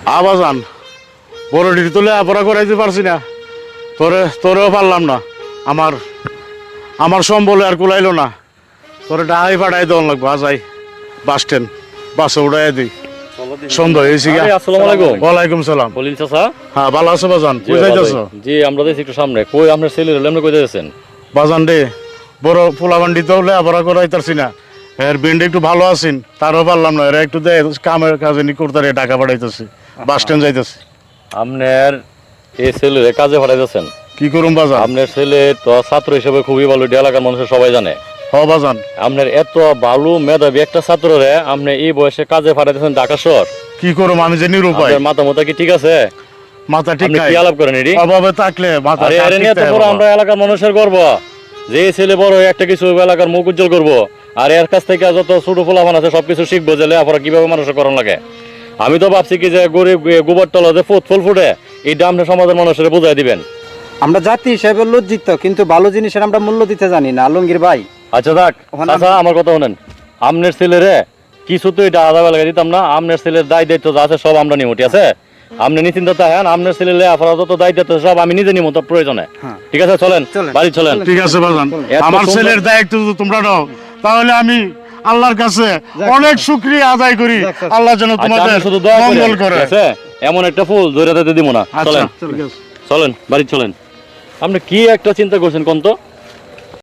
আবাজান বড় ডিটি তোলে আপরা করাইতে পারছি না, তোরেও পারলাম না। আমার সম্বলে আর কুলাইলো না, তোরে ডাহাই পাঠাই দেওয়ান লাগবো। আজাই বাস স্ট্যান্ড, বাসে উঠাই দিই। সন্ধ্যা হয়েছি। আসসালামু আলাইকুম। ওয়ালাইকুম সালাম। বলিন চাচা। হ্যাঁ ভালো আছো বাজান? কই যাইতেছো? জি আমরা দেখছি একটু সামনে। কই আপনার ছেলে এমনি কই যাচ্ছেন? বাজান রে বড় পোলাবান্ডি তো হলে আবার করাইতারছি না। এর বেন্ডে একটু ভালো আছেন, তারও পারলাম না। এরা একটু দেয় কামের কাজে নি করতে টাকা পাঠাইতেছি, বাস স্ট্যান্ড যাইতেছি। আপনার এই ছেলে কাজে পাঠাইতেছেন? কি করুম বাজান? আপনার ছেলে তো ছাত্র হিসেবে খুবই ভালো, এটা এলাকার মানুষের সবাই জানে। হ বাজান। আপনার এত ভালো মেধাবী একটা ছাত্ররে আপনি এই বয়সে কাজে পাঠাইতেছেন ঢাকা শহর। কি করুম আমি যে নিরুপায়। আপনার মাথা মতো কি ঠিক আছে? মাথা ঠিক আপনি নাই। কি আলাপ করেন এটি? অভাবে থাকলে মাথা আরে আরে নিয়ে তো বড় আমরা এলাকার মানুষের গর্ব যে এই ছেলে বড় হয়ে একটা কিছু এলাকার মুখ উজ্জ্বল করবো। আর এর কাছ থেকে যত ছোট ফলাফান আছে সবকিছু শিখবো যে লেখাপড়া কিভাবে মানুষের করণ লাগে। আমি তো ভাবছি কি যে গরিব গোবর তলা যে ফুল ফুটে এইটা আমরা সমাজের মানুষের বুঝাই দিবেন। আমরা জাতি হিসেবে লজ্জিত, কিন্তু ভালো জিনিসের আমরা মূল্য দিতে জানি না আলমগীর ভাই। আচ্ছা থাক আচ্ছা, আমার কথা শোনেন। আমনের ছেলেরে কিছু তো এটা আলাদা আলাদা দিতাম না। আমনের ছেলের দায় দায়িত্ব যা আছে সব আমরা নিমো, ঠিক আছে? আপনি নিশ্চিন্ত থাকেন, আপনার ছেলে লেখাপড়া যত দায়িত্ব সব আমি নিজে নিমো, তো প্রয়োজনে। ঠিক আছে চলেন বাড়ি চলেন। ঠিক আছে বাজান, এত আমার সুন্দর- ছেলের দায়িত্ব যদি তোমরা নাও তাহলে আমি আল্লাহর কাছে অনেক শুকরিয়া আদায় করি। আল্লাহ যেন আচ্ছা, তোমাদের আপনি শুধু দোয়া করেন, মঙ্গল করে। ঠিক আছে? এমন একটা ফুল ধরে দিতে দিব না। আচ্ছা চলেন ঠিক আছে। চলেন বাড়ি চলেন। আপনি কি একটা চিন্তা করছেন কোন তো?